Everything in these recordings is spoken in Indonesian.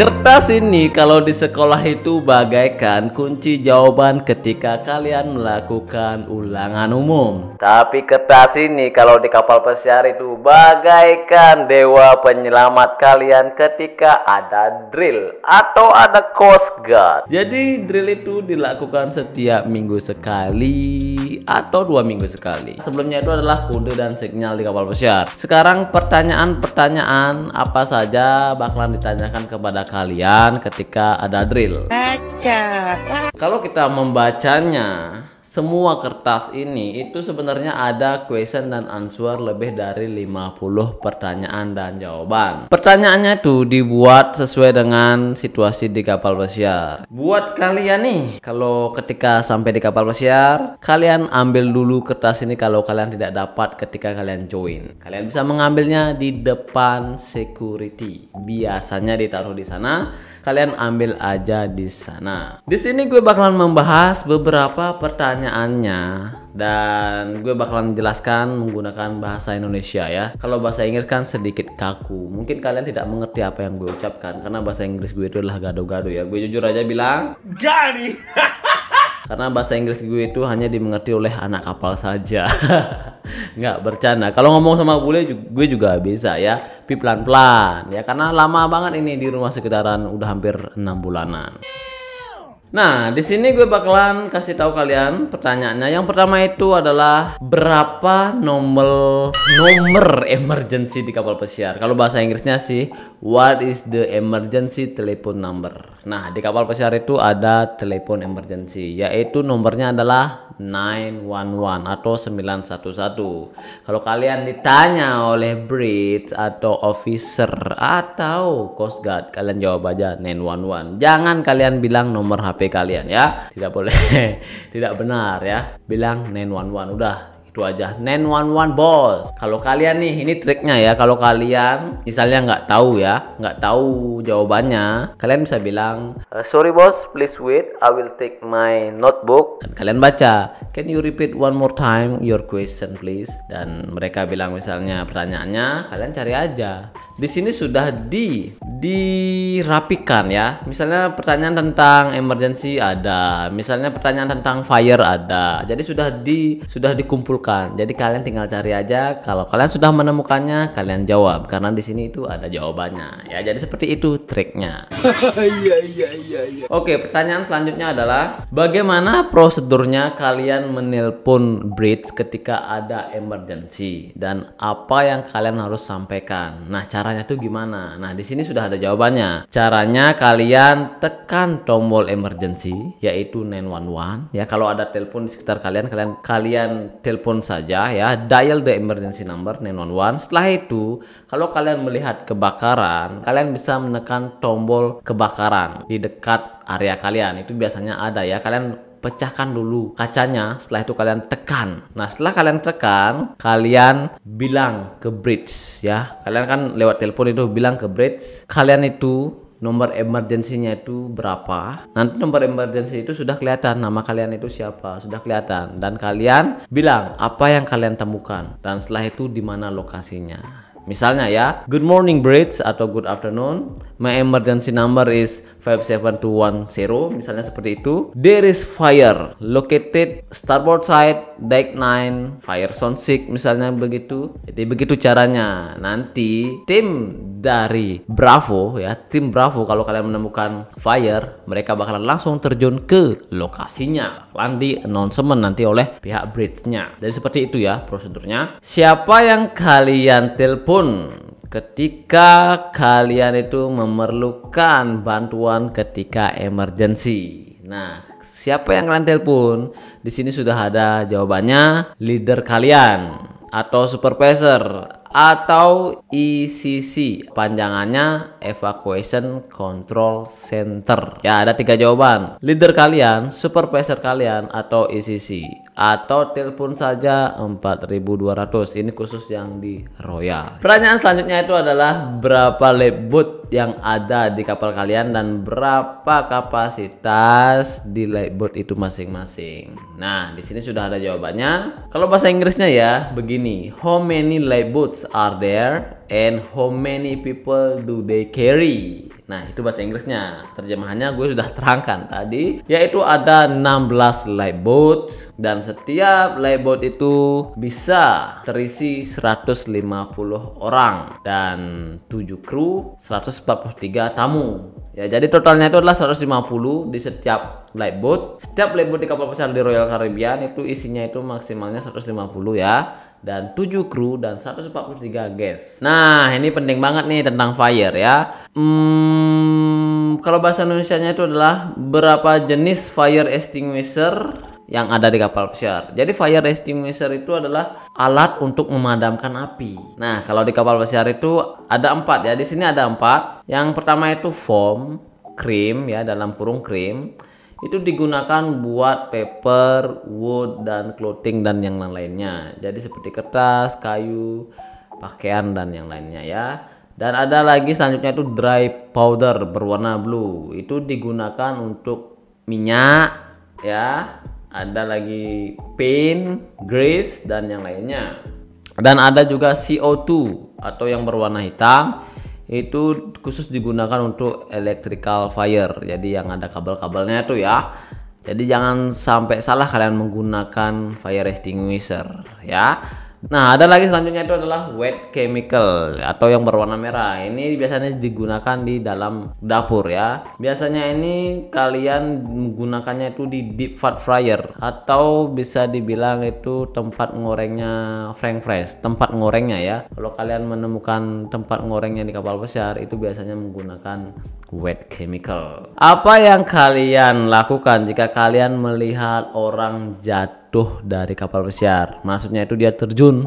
Kertas ini kalau di sekolah itu bagaikan kunci jawaban ketika kalian melakukan ulangan umum. Tapi kertas ini kalau di kapal pesiar itu bagaikan dewa penyelamat kalian ketika ada drill atau ada Coast Guard. Jadi drill itu dilakukan setiap minggu sekali atau 2 minggu sekali. Sebelumnya itu adalah kode dan sinyal di kapal pesiar. Sekarang pertanyaan-pertanyaan apa saja bakalan ditanyakan kepada kalian ketika ada drill. Kalau kita membacanya, semua kertas ini itu sebenarnya ada question dan answer lebih dari 50 pertanyaan dan jawaban. Pertanyaannya tuh dibuat sesuai dengan situasi di kapal pesiar. Buat kalian nih, kalau ketika sampai di kapal pesiar, kalian ambil dulu kertas ini kalau kalian tidak dapat ketika kalian join. Kalian bisa mengambilnya di depan security. Biasanya ditaruh di sana. Kalian ambil aja di sana. Di sini gue bakalan membahas beberapa pertanyaannya dan gue bakalan menjelaskan menggunakan bahasa Indonesia ya. Kalau bahasa Inggris kan sedikit kaku. Mungkin kalian tidak mengerti apa yang gue ucapkan karena bahasa Inggris gue itu adalah gado-gado ya. Gue jujur aja bilang gani. Karena bahasa Inggris gue itu hanya dimengerti oleh anak kapal saja. Nggak bercanda. Kalau ngomong sama bule gue juga bisa ya. Tapi pelan-pelan ya. Karena lama banget ini di rumah sekitaran udah hampir 6 bulanan. Nah, di sini gue bakalan kasih tahu kalian pertanyaannya. Yang pertama itu adalah berapa nomor emergency di kapal pesiar. Kalau bahasa Inggrisnya sih, what is the emergency telephone number? Nah, di kapal pesiar itu ada telepon emergency, yaitu nomornya adalah 911 atau 911. Kalau kalian ditanya oleh bridge atau officer atau Coast Guard, kalian jawab aja 911. Jangan kalian bilang nomor HP kalian ya. Tidak boleh. Tidak benar ya. Bilang 911 udah. Itu aja, 911 bos. Kalau kalian nih, ini triknya ya. Kalau kalian misalnya nggak tahu ya, nggak tahu jawabannya, kalian bisa bilang sorry bos, please wait, I will take my notebook. Dan kalian baca, can you repeat one more time your question please? Dan mereka bilang misalnya pertanyaannya, kalian cari aja. Di sini sudah dirapikan ya. Misalnya pertanyaan tentang emergency ada, misalnya pertanyaan tentang fire ada. Jadi sudah dikumpulkan. Jadi kalian tinggal cari aja. Kalau kalian sudah menemukannya, kalian jawab karena di sini itu ada jawabannya. Ya, jadi seperti itu triknya. Iya. Oke, pertanyaan selanjutnya adalah bagaimana prosedurnya kalian menelpon bridge ketika ada emergency dan apa yang kalian harus sampaikan. Nah, caranya tuh gimana? Nah, di sini sudah ada jawabannya. Caranya kalian tekan tombol emergency yaitu 911 ya. Kalau ada telepon di sekitar kalian telepon saja ya, dial the emergency number 911. Setelah itu, kalau kalian melihat kebakaran, kalian bisa menekan tombol kebakaran di dekat area kalian. Itu biasanya ada ya. Kalian pecahkan dulu kacanya, setelah itu kalian tekan. Nah, setelah kalian tekan, kalian bilang ke bridge ya. Kalian kan lewat telepon itu bilang ke bridge, kalian itu nomor emergensinya itu berapa. Nanti nomor emergency itu sudah kelihatan, nama kalian itu siapa, sudah kelihatan. Dan kalian bilang apa yang kalian temukan dan setelah itu di mana lokasinya. Misalnya ya, good morning bridge atau good afternoon, my emergency number is 57210, misalnya seperti itu. There is fire located starboard side deck 9, fire zone 6, misalnya begitu. Jadi begitu caranya. Nanti tim dari Bravo ya, tim Bravo kalau kalian menemukan fire, mereka bakalan langsung terjun ke lokasinya. Bakalan di announcement nanti oleh pihak bridge-nya. Jadi seperti itu ya prosedurnya. Siapa yang kalian telepon ketika kalian itu memerlukan bantuan ketika emergency? Nah, siapa yang kalian telepon? Di sini sudah ada jawabannya, leader kalian atau supervisor atau ECC, panjangannya Evacuation Control Center. Ya, ada 3 jawaban, leader kalian, supervisor kalian, atau ECC. Atau telepon saja 4200. Ini khusus yang di Royal. Pertanyaan selanjutnya itu adalah berapa lifeboat yang ada di kapal kalian dan berapa kapasitas di lifeboat itu masing-masing. Nah, di sini sudah ada jawabannya. Kalau bahasa Inggrisnya ya begini, how many lifeboats are there and how many people do they carry? Nah, itu bahasa Inggrisnya. Terjemahannya gue sudah terangkan tadi, yaitu ada 16 lifeboat dan setiap lifeboat itu bisa terisi 150 orang dan 7 kru, 143 tamu. Ya, jadi totalnya itu adalah 150 di setiap lifeboat. Setiap lifeboat di kapal pesiar di Royal Caribbean itu isinya itu maksimalnya 150 ya, dan 7 kru dan 143 guest. Nah, ini penting banget nih tentang fire ya. Kalau bahasa Indonesianya itu adalah berapa jenis fire extinguisher yang ada di kapal pesiar. Jadi fire extinguisher itu adalah alat untuk memadamkan api. Nah, kalau di kapal pesiar itu ada 4 ya. Di sini ada 4. Yang pertama itu foam, krim ya, dalam kurung krim. Itu digunakan buat paper, wood, dan clothing dan yang lainnya. Jadi seperti kertas, kayu, pakaian dan yang lainnya ya. Dan ada lagi selanjutnya itu dry powder berwarna blue. Itu digunakan untuk minyak ya. Ada lagi paint, grease dan yang lainnya. Dan ada juga CO2 atau yang berwarna hitam. Itu khusus digunakan untuk electrical fire. Jadi yang ada kabel-kabelnya itu ya. Jadi jangan sampai salah kalian menggunakan fire extinguisher ya. Nah, ada lagi selanjutnya itu adalah wet chemical atau yang berwarna merah. Ini biasanya digunakan di dalam dapur ya. Biasanya ini kalian menggunakannya itu di deep fat fryer atau bisa dibilang itu tempat ngorengnya french fries, tempat ngorengnya ya. Kalau kalian menemukan tempat ngorengnya di kapal pesiar itu biasanya menggunakan wet chemical. Apa yang kalian lakukan jika kalian melihat orang jatuh dari kapal pesiar? Maksudnya itu dia terjun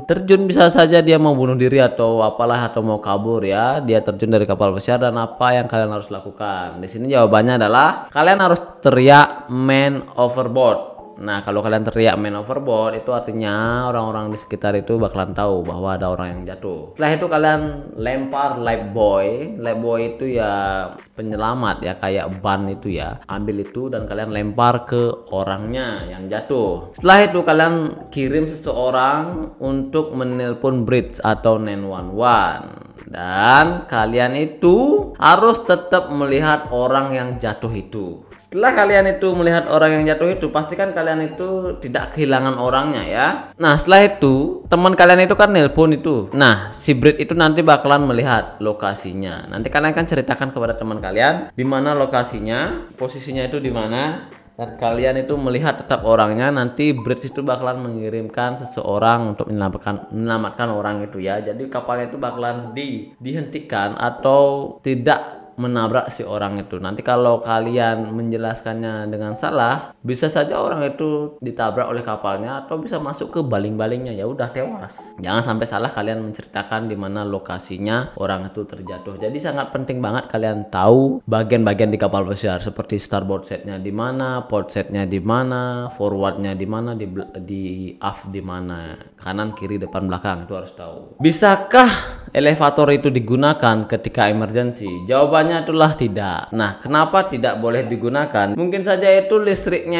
bisa saja dia mau bunuh diri atau apalah, atau mau kabur ya. Dia terjun dari kapal pesiar, dan apa yang kalian harus lakukan? Di sini jawabannya adalah kalian harus teriak man overboard. Nah, kalau kalian teriak man overboard itu artinya orang-orang di sekitar itu bakalan tahu bahwa ada orang yang jatuh. Setelah itu kalian lempar lifebuoy. Lifebuoy itu ya penyelamat ya, kayak ban itu ya. Ambil itu dan kalian lempar ke orangnya yang jatuh. Setelah itu kalian kirim seseorang untuk menelpon bridge atau 911. Dan kalian itu harus tetap melihat orang yang jatuh itu. Setelah kalian itu melihat orang yang jatuh itu, pastikan kalian itu tidak kehilangan orangnya ya. Nah, setelah itu teman kalian itu kan nelpon itu. Nah, si bridge itu nanti bakalan melihat lokasinya. Nanti kalian akan ceritakan kepada teman kalian di mana lokasinya, posisinya itu di mana. Dan kalian itu melihat tetap orangnya. Nanti bridge itu bakalan mengirimkan seseorang untuk menyelamatkan orang itu ya. Jadi kapalnya itu bakalan dihentikan atau tidak menabrak si orang itu. Nanti kalau kalian menjelaskannya dengan salah, bisa saja orang itu ditabrak oleh kapalnya atau bisa masuk ke baling-balingnya, ya udah tewas. Jangan sampai salah kalian menceritakan di mana lokasinya orang itu terjatuh. Jadi sangat penting banget kalian tahu bagian-bagian di kapal pesiar seperti starboard setnya di mana, port setnya di mana, forwardnya di mana, di aft di mana, kanan, kiri, depan, belakang, itu harus tahu. Bisakah elevator itu digunakan ketika emergency? Jawabannya itulah tidak. Nah, kenapa tidak boleh digunakan? Mungkin saja itu listrik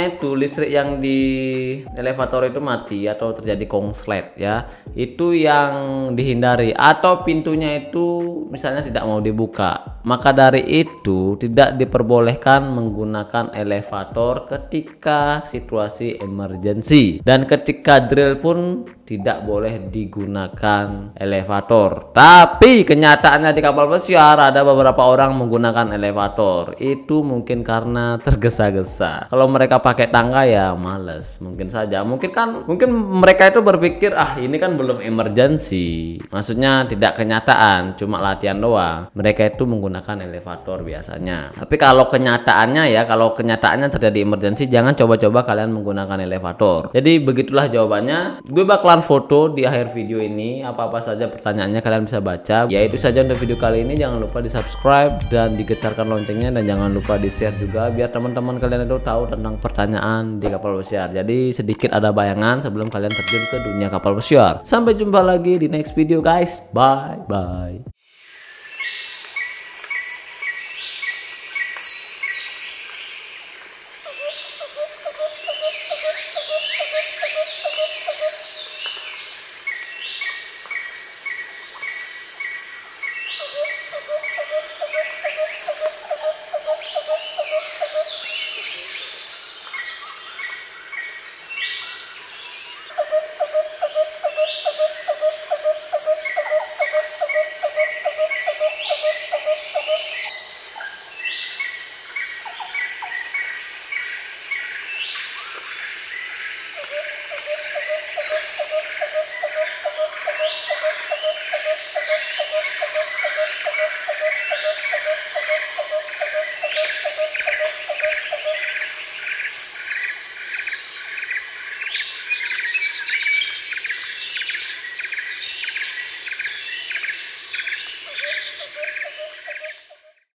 yang di elevator itu mati atau terjadi konslet ya. Itu yang dihindari, atau pintunya itu misalnya tidak mau dibuka. Maka dari itu tidak diperbolehkan menggunakan elevator ketika situasi emergency, dan ketika drill pun tidak boleh digunakan elevator. Tapi kenyataannya di kapal pesiar ada beberapa orang menggunakan elevator. Itu mungkin karena tergesa-gesa. Kalau mereka pakai tangga ya males, mungkin saja. Mungkin mereka itu berpikir ini kan belum emergency. Maksudnya tidak kenyataan, cuma latihan doang. Mereka itu menggunakan elevator biasanya. Tapi kalau kenyataannya terjadi emergency, jangan coba-coba kalian menggunakan elevator. Jadi begitulah jawabannya. Gue bakalan foto di akhir video ini. Apa-apa saja pertanyaannya kalian bisa baca. Ya itu saja untuk video kali ini. Jangan lupa di subscribe dan digetarkan loncengnya, dan jangan lupa di share juga biar teman-teman kalian itu tahu tentang pertanyaan di kapal pesiar. Jadi sedikit ada bayangan sebelum kalian terjun ke dunia kapal pesiar. Sampai jumpa lagi di next video guys. Bye bye.